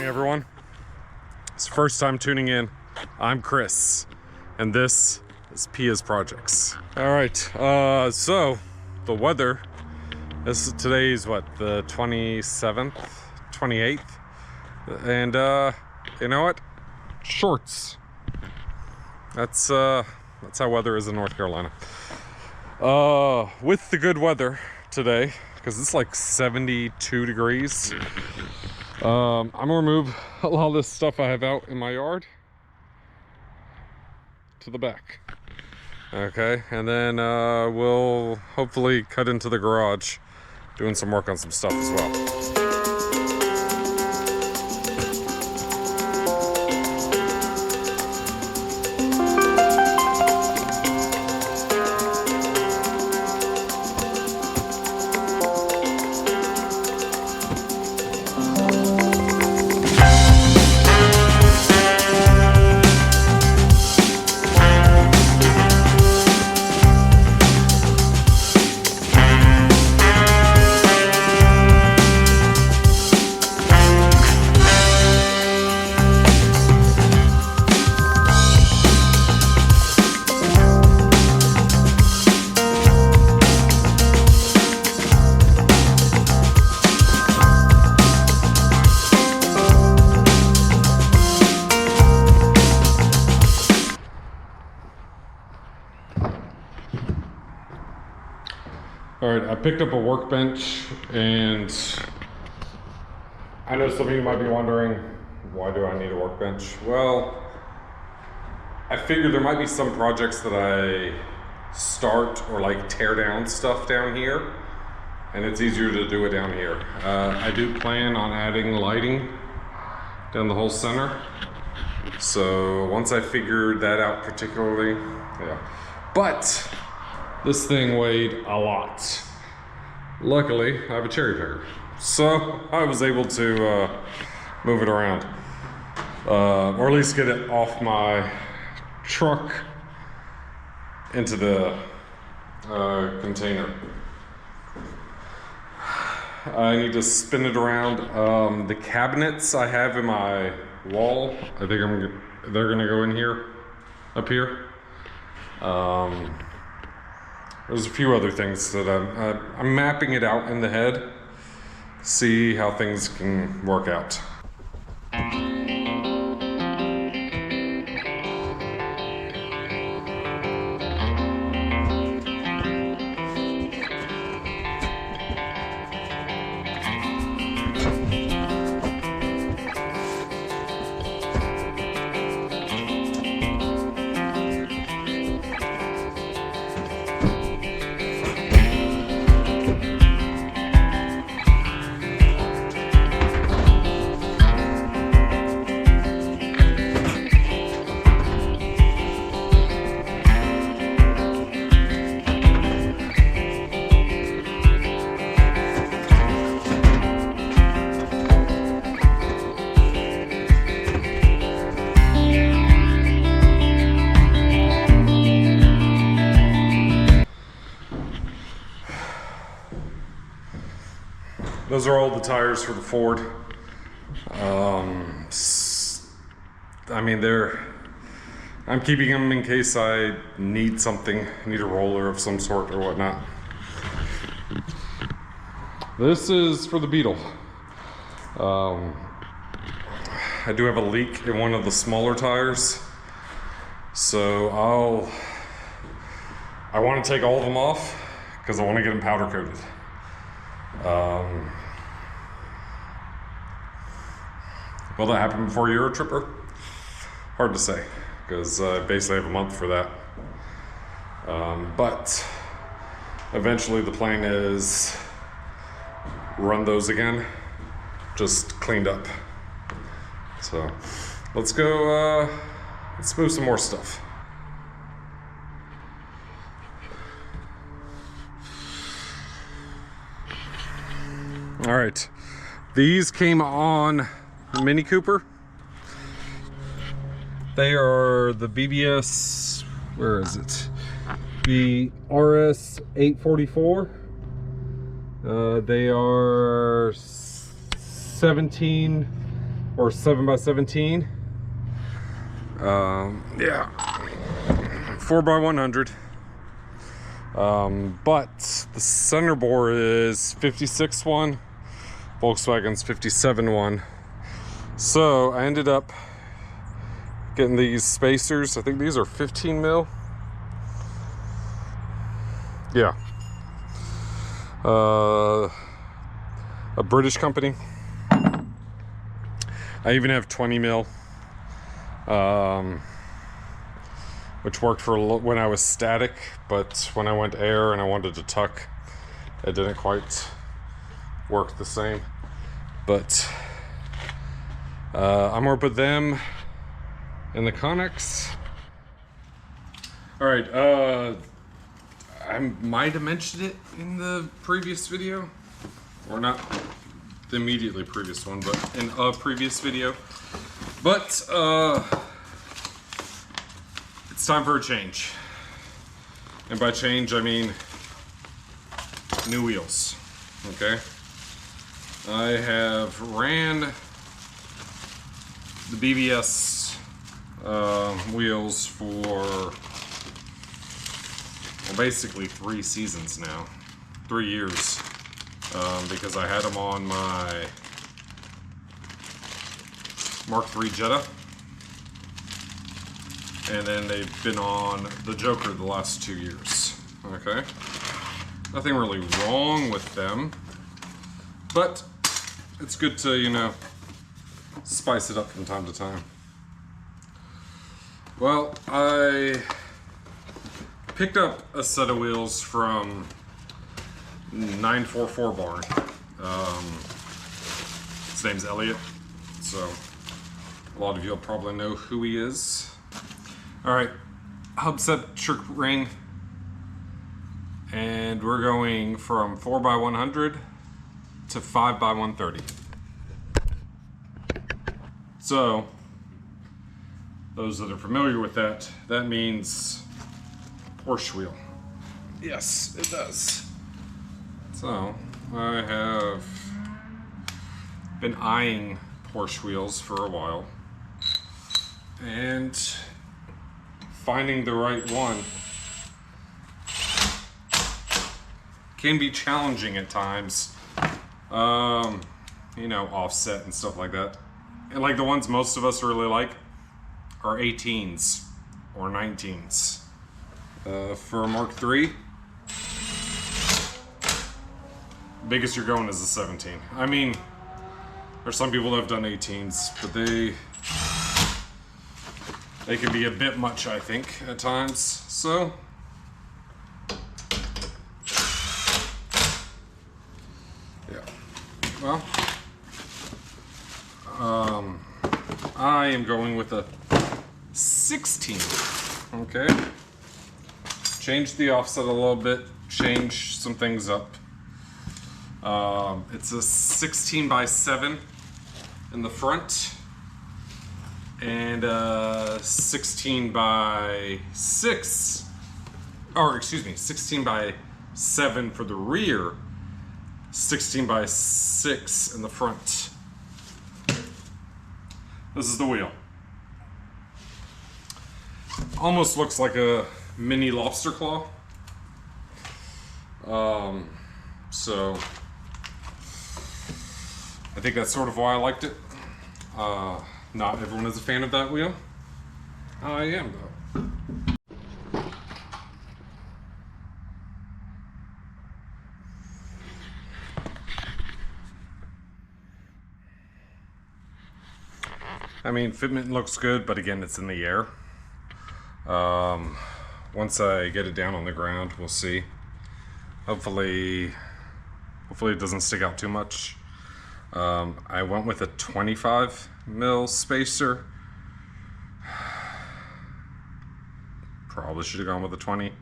morning, everyone. It's the first time tuning in. I'm Chris, and this is Pia's Projects. All right, so the weather, today's what, the 27th, 28th, and you know what? Shorts. That's how weather is in North Carolina. With the good weather today, because it's like 72 degrees. I'm gonna remove a lot of this stuff I have out in my yard to the back. Okay, and then we'll hopefully cut into the garage doing some work on some stuff as well. All right, I picked up a workbench, and I know some of you might be wondering, why do I need a workbench? Well, I figured there might be some projects that I start or like tear down stuff down here, and it's easier to do it down here. I do plan on adding lighting down the whole center. So once I figured that out particularly, yeah. But this thing weighed a lot. Luckily, I have a cherry picker, so I was able to move it around, or at least get it off my truck into the container. I need to spin it around. The cabinets I have in my wall, I think they're gonna go in here, up here. There's a few other things that I'm mapping it out in the head, see how things can work out. Those are all the tires for the Ford. I mean, I'm keeping them in case I need something, need a roller of some sort or whatnot. This is for the Beetle. I do have a leak in one of the smaller tires, so I want to take all of them off because I want to get them powder coated. Will that happen before Euro Tripper? Hard to say, because I basically have a month for that. But eventually the plan is run those again, just cleaned up. So let's go, let's move some more stuff. All right, these came on Mini Cooper. They are the BBS, where is it? The RS 844. They are 17 or 7x17. Yeah, 4x100. But the center bore is 56 one, Volkswagen's 57 one. So I ended up getting these spacers. I think these are 15 mil. Yeah. A British company. I even have 20 mil, which worked for when I was static, but when I went air and I wanted to tuck, it didn't quite work the same. But I'm gonna put them in the Connex. All right, I might have mentioned it in the previous video, or not the immediately previous one, but in a previous video. But it's time for a change. And by change, I mean new wheels, okay? I have ran the BBS wheels for, well, basically 3 seasons now, 3 years, because I had them on my Mark III Jetta, and then they've been on the Joker the last 2 years. Okay, nothing really wrong with them, but it's good to, you know, spice it up from time to time. Well, I picked up a set of wheels from 944 Barn. His name's Elliot, so a lot of you'll probably know who he is. All right, hub-centric ring, and we're going from 4x100 to 5x130. So, those that are familiar with that, that means Porsche wheel. Yes, it does. So, I have been eyeing Porsche wheels for a while, and finding the right one can be challenging at times. You know, offset and stuff like that. And like the ones most of us really like are 18s or 19s. For a Mark III, biggest you're going is a 17. I mean, there's some people that have done 18s, but they can be a bit much, I think, at times. So, yeah. Well, I am going with a 16. Okay. Change the offset a little bit. Change some things up. It's a 16x7 in the front, and 16x6, or excuse me, 16x7 for the rear, 16x6 in the front. This is the wheel. Almost looks like a mini lobster claw. So I think that's sort of why I liked it. Not everyone is a fan of that wheel. I am, though. I mean, fitment looks good, but again, it's in the air. Once I get it down on the ground, we'll see. Hopefully it doesn't stick out too much. I went with a 25 mil spacer. Probably should have gone with a 20,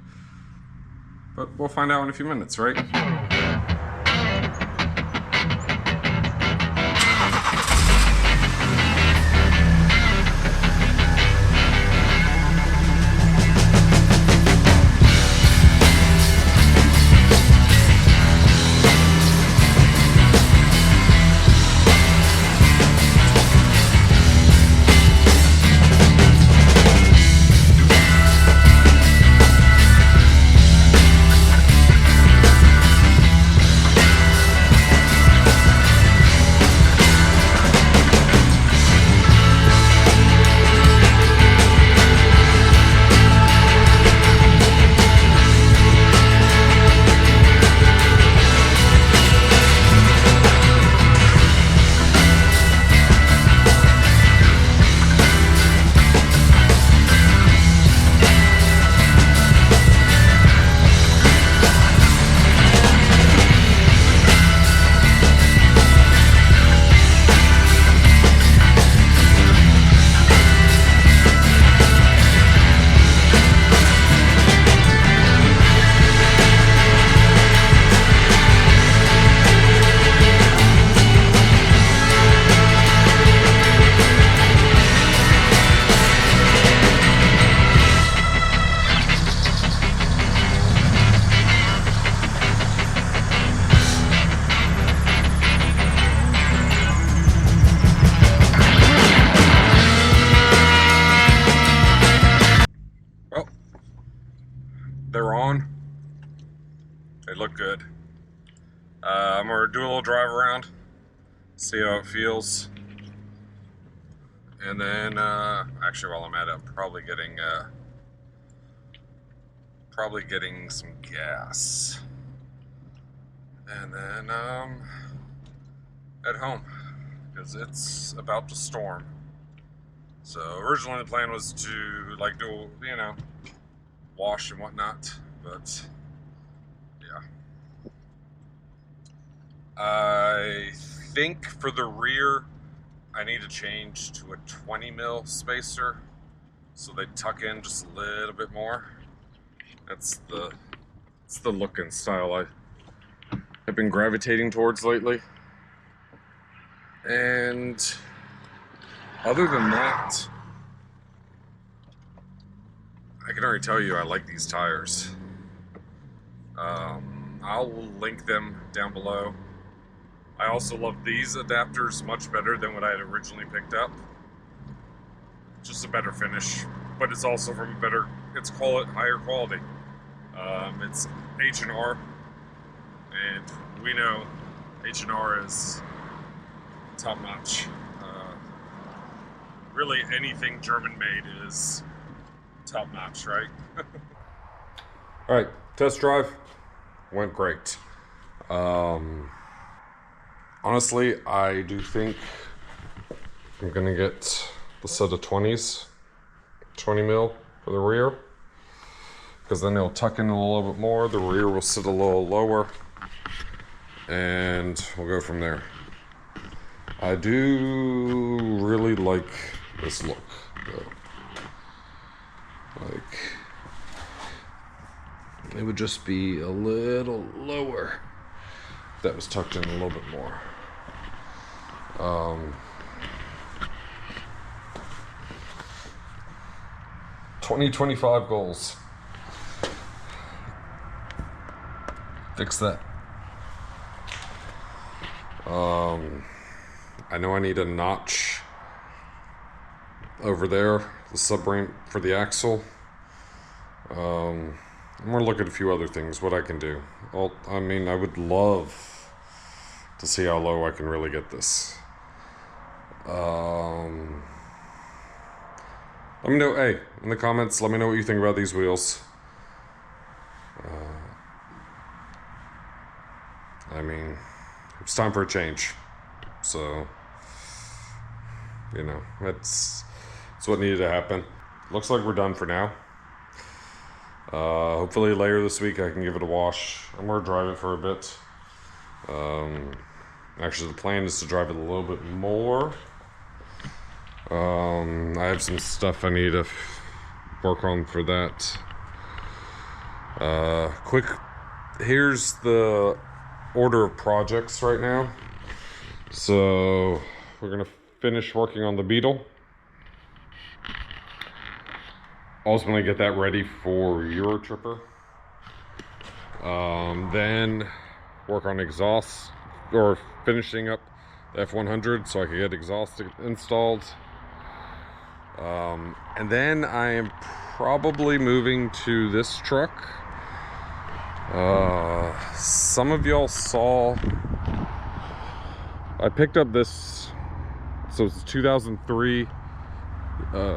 but we'll find out in a few minutes, right? good. I'm gonna do a little drive around, see how it feels. And then, actually while I'm at it, I'm probably getting some gas. And then, head home, because it's about to storm. So originally the plan was to like do, you know, wash and whatnot, but yeah. I think for the rear, I need to change to a 20 mil spacer, so they tuck in just a little bit more. It's the look and style I've been gravitating towards lately. And other than that, I can already tell you I like these tires. I'll link them down below. I also love these adapters much better than what I had originally picked up. Just a better finish, but it's also from a better, higher quality. It's H&R, and we know H&R is top notch. Really anything German made is top notch, right? All right, test drive went great. Honestly, I do think I'm gonna get the set of 20s, 20 mil for the rear, because then it'll tuck in a little bit more, the rear will sit a little lower, and we'll go from there. I do really like this look, though. Like, it would just be a little lower if that was tucked in a little bit more. 2025 goals. Fix that. I know I need a notch over there, the subframe for the axle. I'm gonna look at a few other things, what I can do. I mean, I would love to see how low I can really get this. Let me know, hey, in the comments, let me know what you think about these wheels. I mean, it's time for a change. So, you know, that's what needed to happen. Looks like we're done for now. Hopefully later this week I can give it a wash. I'm gonna drive it for a bit. Actually, the plan is to drive it a little bit more. I have some stuff I need to work on for that. Here's the order of projects right now. So we're gonna finish working on the Beetle. Ultimately get that ready for Euro Tripper. Then work on exhaust, or finishing up the F100 so I can get exhaust installed. And then I am probably moving to this truck. Some of y'all saw, I picked up this, so it's 2003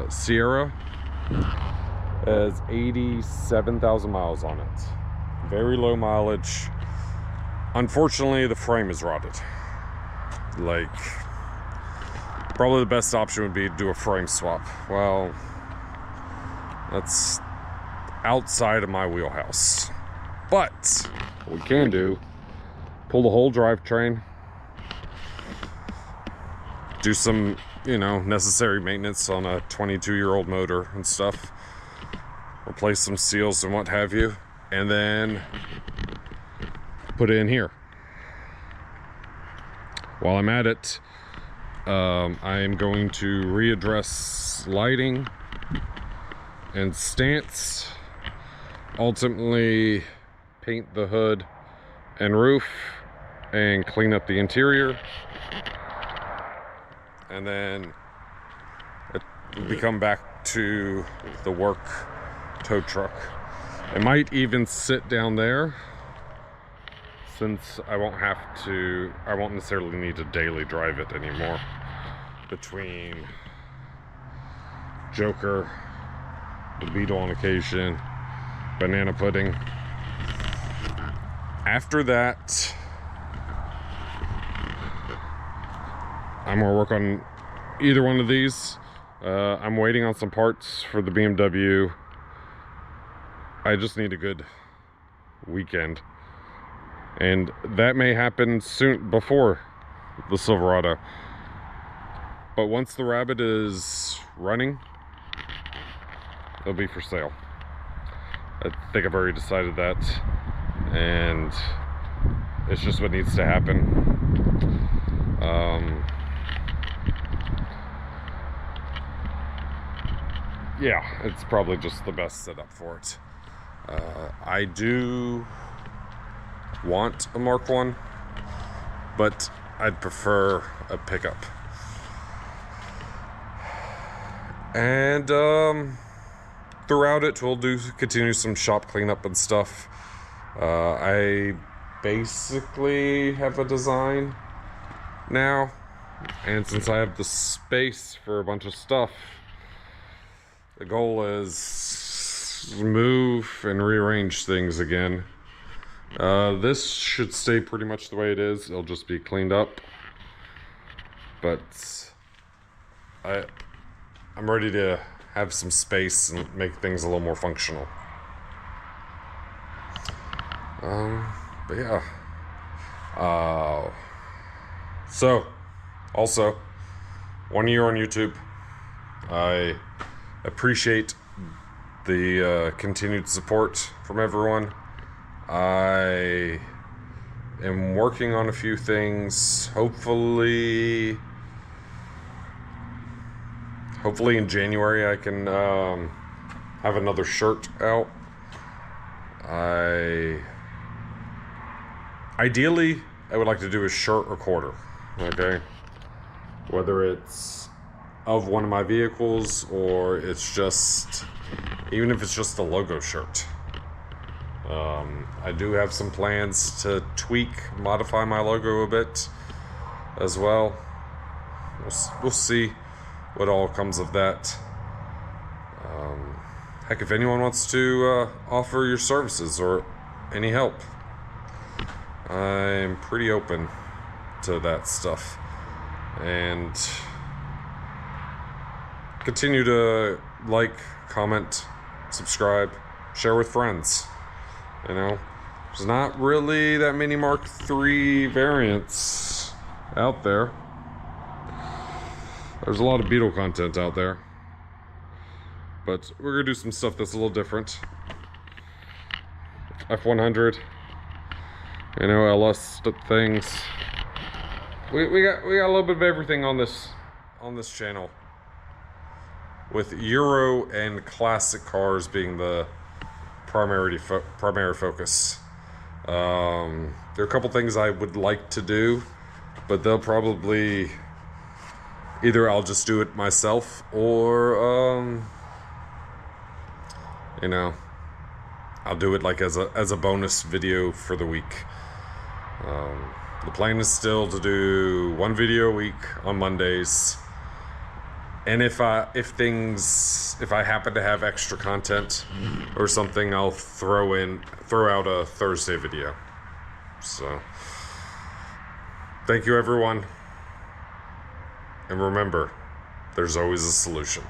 Sierra. It has 87,000 miles on it. Very low mileage. Unfortunately, the frame is rotted. Like, probably the best option would be to do a frame swap. Well, that's outside of my wheelhouse. But what we can do, pull the whole drivetrain, do some, you know, necessary maintenance on a 22-year-old motor and stuff, replace some seals and what have you, and then put it in here. While I'm at it, I am going to readdress lighting and stance, ultimately paint the hood and roof and clean up the interior, and then we come back to the work tow truck. It might even sit down there since I won't necessarily need to daily drive it anymore. Between Joker, the Beetle on occasion, banana pudding. After that, I'm gonna work on either one of these. I'm waiting on some parts for the BMW. I just need a good weekend, and that may happen soon before the Silverado. But once the Rabbit is running, it'll be for sale. I think I've already decided that, and it's just what needs to happen. Yeah, it's probably just the best setup for it. I do want a Mark 1, but I'd prefer a pickup. And throughout it, we'll continue some shop cleanup and stuff. I basically have a design now, and since I have the space for a bunch of stuff, the goal is move and rearrange things again. This should stay pretty much the way it is. It'll just be cleaned up, but I'm ready to have some space and make things a little more functional. But yeah. So, also, 1 year on YouTube. I appreciate the continued support from everyone. I am working on a few things. Hopefully in January I can have another shirt out. Ideally, I would like to do a shirt recorder, okay? Whether it's of one of my vehicles or it's just, even if it's just a logo shirt. I do have some plans to modify my logo a bit as well. We'll see what all comes of that. Heck, if anyone wants to offer your services or any help, I'm pretty open to that stuff. And continue to like, comment, subscribe, share with friends. You know, there's not really that many Mark III variants out there. There's a lot of Beetle content out there, but we're gonna do some stuff that's a little different. F100, you know, LS things. We got a little bit of everything on this channel, with Euro and classic cars being the primary focus. There are a couple things I would like to do, but they'll probably either I'll just do it myself, or you know, I'll do it like as a bonus video for the week. The plan is still to do 1 video a week on Mondays, and if I happen to have extra content or something, I'll throw out a Thursday video. So thank you, everyone, and remember, there's always a solution.